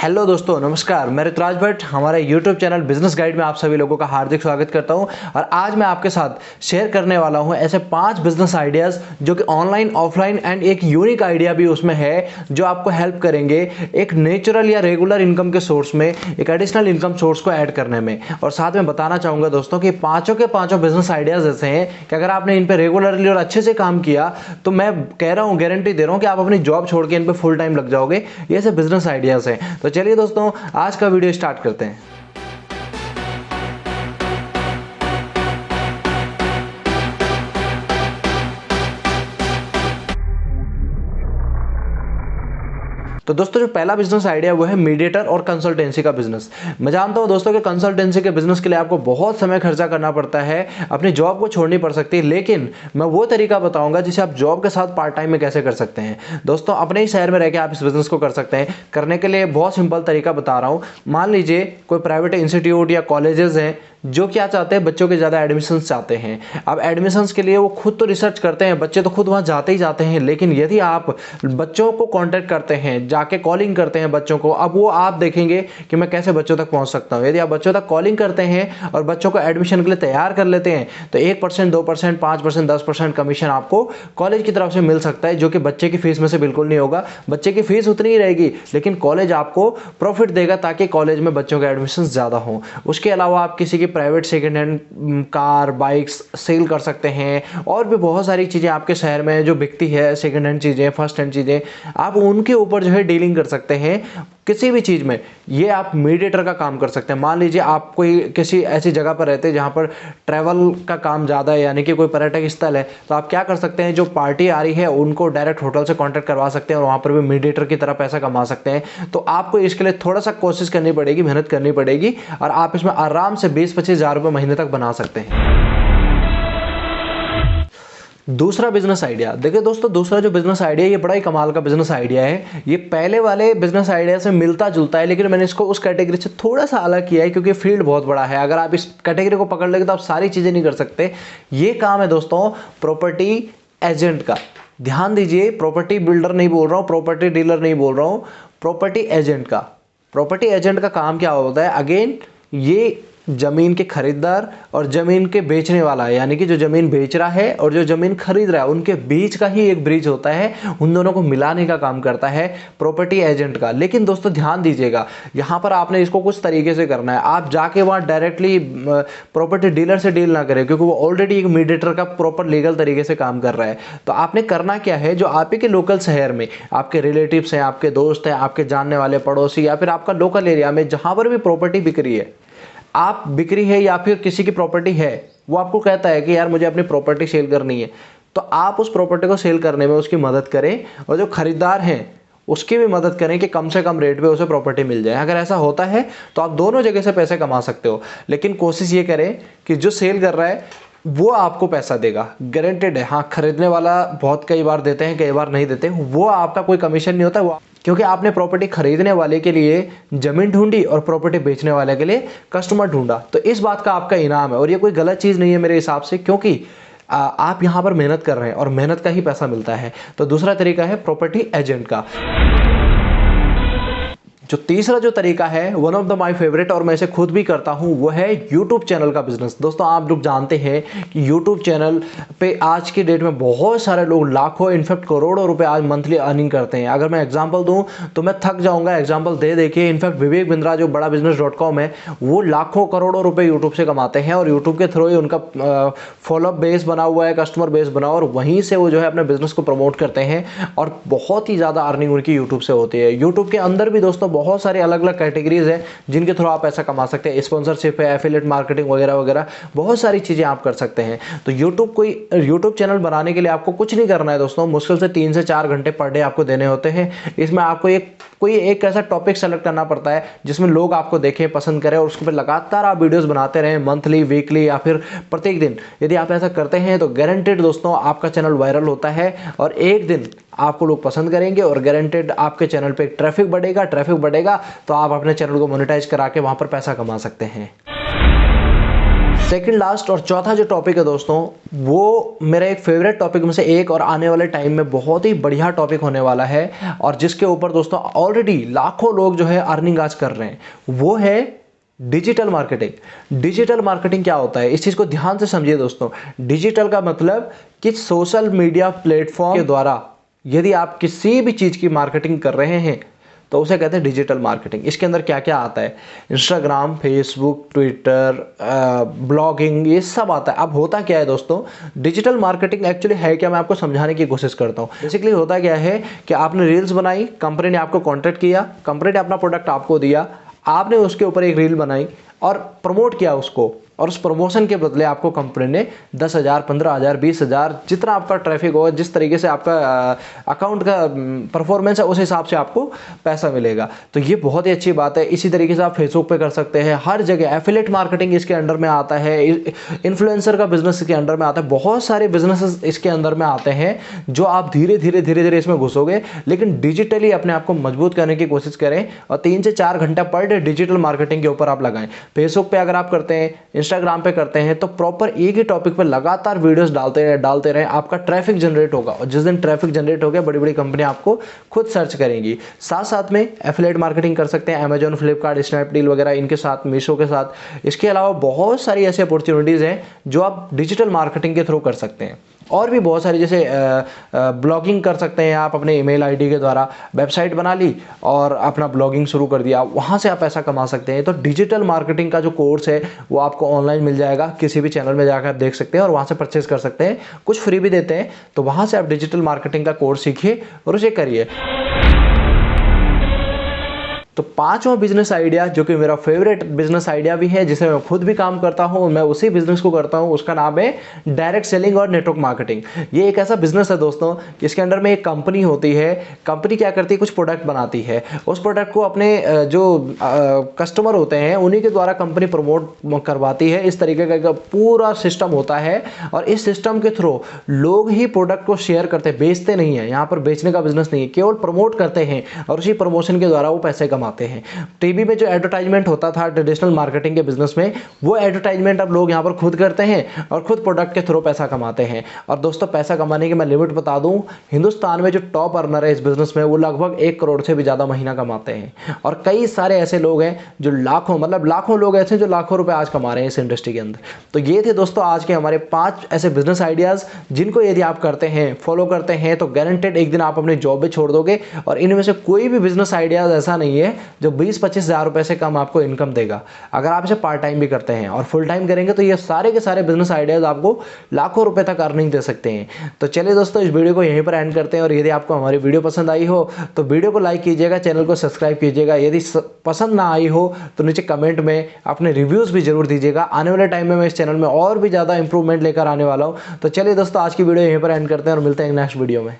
Hello दोस्तों, नमस्कार। मैं ऋतुराज भट्ट हमारे यूट्यूब चैनल बिजनेस गाइड में आप सभी लोगों का हार्दिक स्वागत करता हूं। और आज मैं आपके साथ शेयर करने वाला हूं ऐसे 5 बिजनेस आइडियाज़ जो कि ऑनलाइन, ऑफलाइन एंड एक यूनिक आइडिया भी उसमें है जो आपको हेल्प करेंगे एक नेचुरल या रेगुलर इनकम के सोर्स में एक एडिशनल इनकम सोर्स को ऐड करने में। और साथ में बताना चाहूँगा दोस्तों कि पाँचों के पाँचों बिजनेस आइडियाज़ ऐसे हैं कि अगर आपने इन पर रेगुलरली और अच्छे से काम किया तो मैं कह रहा हूँ, गारंटी दे रहा हूँ कि आप अपनी जॉब छोड़ के इन पर फुल टाइम लग जाओगे। ये ऐसे बिजनेस आइडियाज़ हैं। तो चलिए दोस्तों, आज का वीडियो स्टार्ट करते हैं। तो दोस्तों, जो पहला बिजनेस आइडिया वो है मीडिएटर और कंसल्टेंसी का बिजनेस। मैं जानता हूं दोस्तों कि कंसल्टेंसी के बिजनेस के लिए आपको बहुत समय खर्चा करना पड़ता है, अपनी जॉब को छोड़नी पड़ सकती है, लेकिन मैं वो तरीका बताऊंगा जिसे आप जॉब के साथ पार्ट टाइम में कैसे कर सकते हैं। दोस्तों, अपने ही शहर में रहकर आप इस बिजनेस को कर सकते हैं। करने के लिए बहुत सिंपल तरीका बता रहा हूं। मान लीजिए कोई प्राइवेट इंस्टीट्यूट या कॉलेजेस हैं जो क्या चाहते हैं, बच्चों के ज़्यादा एडमिशन्स चाहते हैं। अब एडमिशन्स के लिए वो खुद तो रिसर्च करते हैं, बच्चे तो खुद वहाँ जाते ही जाते हैं, लेकिन यदि आप बच्चों को कांटेक्ट करते हैं, जाके कॉलिंग करते हैं बच्चों को, अब वो आप देखेंगे कि मैं कैसे बच्चों तक पहुँच सकता हूँ। यदि आप बच्चों तक कॉलिंग करते हैं और बच्चों को एडमिशन के लिए तैयार कर लेते हैं तो 1%, 2%, 5%, 10% कमीशन आपको कॉलेज की तरफ से मिल सकता है, जो कि बच्चे की फीस में से बिल्कुल नहीं होगा। बच्चे की फीस उतनी ही रहेगी, लेकिन कॉलेज आपको प्रॉफिट देगा ताकि कॉलेज में बच्चों के एडमिशन ज़्यादा हों। उसके अलावा आप किसी की private second hand car, bikes sell कर सकते हैं, और भी बहुत सारी चीज़ें आपके शहर में जो बिकती है, सेकेंड हैंड चीज़ें, फर्स्ट हैंड चीज़ें, आप उनके ऊपर जो है डीलिंग कर सकते हैं किसी भी चीज़ में। ये आप मीडिएटर का काम कर सकते हैं। मान लीजिए आप कोई किसी ऐसी जगह पर रहते हैं जहाँ पर ट्रैवल का काम ज़्यादा है, यानी कि कोई पर्यटक स्थल है, तो आप क्या कर सकते हैं, जो पार्टी आ रही है उनको डायरेक्ट होटल से कॉन्टैक्ट करवा सकते हैं और वहाँ पर भी मीडिएटर की तरह पैसा कमा सकते हैं। तो आपको इसके लिए थोड़ा सा कोशिश करनी पड़ेगी, मेहनत करनी पड़ेगी, और आप इसमें आराम से 20-25 हज़ार रुपये महीने तक बना सकते हैं। दूसरा बिजनेस आइडिया, देखिए दोस्तों, दूसरा जो बिजनेस आइडिया, ये बड़ा ही कमाल का बिजनेस आइडिया है। ये पहले वाले बिजनेस आइडिया से मिलता जुलता है, लेकिन मैंने इसको उस कैटेगरी से थोड़ा सा अलग किया है क्योंकि फील्ड बहुत बड़ा है। अगर आप इस कैटेगरी को पकड़ लेंगे तो आप सारी चीज़ें नहीं कर सकते। ये काम है दोस्तों प्रॉपर्टी एजेंट का। ध्यान दीजिए, प्रॉपर्टी बिल्डर नहीं बोल रहा हूँ, प्रॉपर्टी डीलर नहीं बोल रहा हूँ, प्रॉपर्टी एजेंट का। प्रॉपर्टी एजेंट का काम क्या होता है? अगेन, ये जमीन के खरीदार और जमीन के बेचने वाला है, यानी कि जो जमीन बेच रहा है और जो जमीन खरीद रहा है, उनके बीच का ही एक ब्रिज होता है। उन दोनों को मिलाने का काम करता है प्रॉपर्टी एजेंट का। लेकिन दोस्तों ध्यान दीजिएगा, यहाँ पर आपने इसको कुछ तरीके से करना है। आप जाके वहाँ डायरेक्टली प्रॉपर्टी डीलर से डील ना करें, क्योंकि वो ऑलरेडी एक मीडिएटर का प्रॉपर लीगल तरीके से काम कर रहा है। तो आपने करना क्या है, जो आप ही के लोकल शहर में आपके रिलेटिव्स हैं, आपके दोस्त हैं, आपके जानने वाले पड़ोसी, या फिर आपका लोकल एरिया में जहाँ पर भी प्रॉपर्टी बिक रही है, आप बिक्री है या फिर किसी की प्रॉपर्टी है, वो आपको कहता है कि यार मुझे अपनी प्रॉपर्टी सेल करनी है, तो आप उस प्रॉपर्टी को सेल करने में उसकी मदद करें, और जो खरीदार हैं उसकी भी मदद करें कि कम से कम रेट पे उसे प्रॉपर्टी मिल जाए। अगर ऐसा होता है तो आप दोनों जगह से पैसे कमा सकते हो। लेकिन कोशिश ये करें कि जो सेल कर रहा है वो आपको पैसा देगा, गारंटेड है। हाँ, खरीदने वाला बहुत कई बार देते हैं, कई बार नहीं देते, वो आपका कोई कमीशन नहीं होता, वो क्योंकि आपने प्रॉपर्टी खरीदने वाले के लिए जमीन ढूंढी और प्रॉपर्टी बेचने वाले के लिए कस्टमर ढूंढा। तो इस बात का आपका इनाम है, और ये कोई गलत चीज़ नहीं है मेरे हिसाब से, क्योंकि आप यहाँ पर मेहनत कर रहे हैं और मेहनत का ही पैसा मिलता है। तो दूसरा तरीका है प्रॉपर्टी एजेंट का। जो तीसरा जो तरीका है, one of the my favourite, और मैं इसे खुद भी करता हूं, वो है यूट्यूब चैनल का बिजनेस। दोस्तों, आप लोग जानते हैं कि यूट्यूब चैनल पे आज की डेट में बहुत सारे लोग लाखों, इनफैक्ट करोड़ों रुपए आज मंथली अर्निंग करते हैं। अगर मैं एग्जांपल दूं तो मैं थक जाऊंगा एग्जांपल दे देखिए। इनफैक्ट विवेक बिंद्रा जो बड़ा business.com है, वो लाखों करोड़ों रुपए यूट्यूब से कमाते हैं, और यूट्यूब के थ्रू ही उनका फॉलोअप बेस बना हुआ है, कस्टमर बेस बना हुआ, और वहीं से वो जो है अपने बिजनेस को प्रमोट करते हैं, और बहुत ही ज़्यादा अर्निंग उनकी यूट्यूब से होती है। यूट्यूब के अंदर भी दोस्तों बहुत सारे अलग अलग कैटेगरीज हैं जिनके थ्रू आप पैसा कमा सकते हैं। स्पॉन्सरशिप है, एफिलिएट मार्केटिंग वगैरह वगैरह, बहुत सारी चीजें आप कर सकते हैं। तो यूट्यूब चैनल बनाने के लिए आपको कुछ नहीं करना है दोस्तों, मुश्किल से 3 से 4 घंटे पर डे आपको देने होते हैं। इसमें आपको कोई एक ऐसा टॉपिक सेलेक्ट करना पड़ता है जिसमें लोग आपको देखें, पसंद करें, और उसके पर लगातार आप वीडियोस बनाते रहें, मंथली, वीकली या फिर प्रत्येक दिन। यदि आप ऐसा करते हैं तो गारंटेड दोस्तों आपका चैनल वायरल होता है, और एक दिन आपको लोग पसंद करेंगे, और गारंटेड आपके चैनल पे ट्रैफिक बढ़ेगा तो आप अपने चैनल को मोनेटाइज करा के वहां पर पैसा कमा सकते हैं। सेकंड लास्ट और चौथा जो टॉपिक है दोस्तों, वो मेरा एक फेवरेट टॉपिक में से एक और आने वाले टाइम में बहुत ही बढ़िया टॉपिक होने वाला है, और जिसके ऊपर दोस्तों ऑलरेडी लाखों लोग जो है अर्निंग आज कर रहे हैं, वो है डिजिटल मार्केटिंग। डिजिटल मार्केटिंग क्या होता है, इस चीज़ को ध्यान से समझिए दोस्तों। डिजिटल का मतलब कि सोशल मीडिया प्लेटफॉर्म के द्वारा यदि आप किसी भी चीज़ की मार्केटिंग कर रहे हैं तो उसे कहते हैं डिजिटल मार्केटिंग। इसके अंदर क्या क्या आता है, इंस्टाग्राम, फेसबुक, ट्विटर, ब्लॉगिंग, ये सब आता है। अब होता क्या है दोस्तों, डिजिटल मार्केटिंग एक्चुअली है क्या, मैं आपको समझाने की कोशिश करता हूँ। बेसिकली होता क्या है कि आपने रील्स बनाई, कंपनी ने आपको कॉन्टैक्ट किया, कंपनी ने अपना प्रोडक्ट आपको दिया, आपने उसके ऊपर एक रील बनाई और प्रमोट किया उसको, और उस प्रमोशन के बदले आपको कंपनी ने 10,000, 15,000, 20,000, जितना आपका ट्रैफिक हो, जिस तरीके से आपका अकाउंट का परफॉर्मेंस है, उस हिसाब से आपको पैसा मिलेगा। तो ये बहुत ही अच्छी बात है। इसी तरीके से आप फेसबुक पे कर सकते हैं, हर जगह एफिलिएट मार्केटिंग इसके अंडर में आता है, इन्फ्लुएंसर का बिजनेस इसके अंडर में आता है, बहुत सारे बिजनेसेस इसके अंदर में आते हैं जो आप धीरे धीरे इसमें घुसोगे। लेकिन डिजिटली अपने आप को मजबूत करने की कोशिश करें और 3 से 4 घंटा पर डे डिजिटल मार्केटिंग के ऊपर आप लगाएं। फेसबुक पे अगर आप करते हैं, इंस्टाग्राम पे करते हैं, तो प्रॉपर एक ही टॉपिक पे लगातार वीडियोस डालते रहे, आपका ट्रैफिक जनरेट होगा, और जिस दिन ट्रैफिक जनरेट हो गया, बड़ी बड़ी कंपनी आपको खुद सर्च करेंगी। साथ साथ में एफिलिएट मार्केटिंग कर सकते हैं, अमेजॉन, फ्लिपकार्ट, स्नैपडील वगैरह इनके साथ, मीशो के साथ। इसके अलावा बहुत सारी ऐसी अपॉर्चुनिटीज़ हैं जो आप डिजिटल मार्केटिंग के थ्रू कर सकते हैं। और भी बहुत सारी, जैसे ब्लॉगिंग कर सकते हैं आप अपने ईमेल आईडी के द्वारा, वेबसाइट बना ली और अपना ब्लॉगिंग शुरू कर दिया, वहाँ से आप पैसा कमा सकते हैं। तो डिजिटल मार्केटिंग का जो कोर्स है वो आपको ऑनलाइन मिल जाएगा, किसी भी चैनल में जाकर आप देख सकते हैं और वहाँ से परचेज कर सकते हैं, कुछ फ्री भी देते हैं। तो वहाँ से आप डिजिटल मार्केटिंग का कोर्स सीखिए और उसे करिए। तो पांचवा बिजनेस आइडिया, जो कि मेरा फेवरेट बिजनेस आइडिया भी है, जिसे मैं खुद भी काम करता हूं, मैं उसी बिजनेस को करता हूं, उसका नाम है डायरेक्ट सेलिंग और नेटवर्क मार्केटिंग। ये एक ऐसा बिजनेस है दोस्तों कि इसके अंडर में एक कंपनी होती है। कंपनी क्या करती है, कुछ प्रोडक्ट बनाती है, उस प्रोडक्ट को अपने जो कस्टमर होते हैं उन्हीं के द्वारा कंपनी प्रमोट करवाती है। इस तरीके का पूरा सिस्टम होता है और इस सिस्टम के थ्रू लोग ही प्रोडक्ट को शेयर करते हैं, बेचते नहीं है। यहाँ पर बेचने का बिजनेस नहीं है, केवल प्रमोट करते हैं और उसी प्रमोशन के द्वारा वो पैसे आते हैं। टीवी में जो एडवर्टाइजमेंट होता था ट्रेडिशनल मार्केटिंग के बिजनेस में, वो एडवर्टाइजमेंट अब लोग यहां पर खुद करते हैं और खुद प्रोडक्ट के थ्रू पैसा कमाते हैं। और दोस्तों, पैसा कमाने की मैं लिमिट बता दूं, हिंदुस्तान में जो टॉप अर्नर है इस बिजनेस में, वो लगभग 1 करोड़ से भी ज्यादा महीना कमाते हैं। और कई सारे ऐसे लोग हैं जो लाखों लोग ऐसे जो लाखों रुपए आज कमा रहे हैं इस इंडस्ट्री के अंदर। तो ये थे दोस्तों आज के हमारे 5 ऐसे बिजनेस आइडियाज, जिनको यदि आप करते हैं, फॉलो करते हैं, तो गारंटेड एक दिन आप अपनी जॉब भी छोड़ दोगे। और इनमें से कोई भी बिजनेस आइडियाज ऐसा नहीं है जो 20-25 हज़ार रुपए से कम आपको इनकम देगा। अगर आप इसे पार्ट टाइम भी करते हैं और फुल टाइम करेंगे तो ये सारे के सारे बिजनेस आइडियाज आपको लाखों रुपए तक अर्निंग दे सकते हैं। तो चलिए दोस्तों, इस वीडियो को यहीं पर एंड करते हैं। और यदि आपको हमारी वीडियो पसंद आई हो तो वीडियो को लाइक कीजिएगा, चैनल को सब्सक्राइब कीजिएगा। यदि पसंद ना आई हो तो नीचे कमेंट में अपने रिव्यूज़ भी जरूर दीजिएगा। आने वाले टाइम में मैं इस चैनल में और भी ज़्यादा इंप्रूवमेंट लेकर आने वाला हूँ। तो चलिए दोस्तों, आज की वीडियो यहीं पर एंड करते हैं और मिलते हैं नेक्स्ट वीडियो में।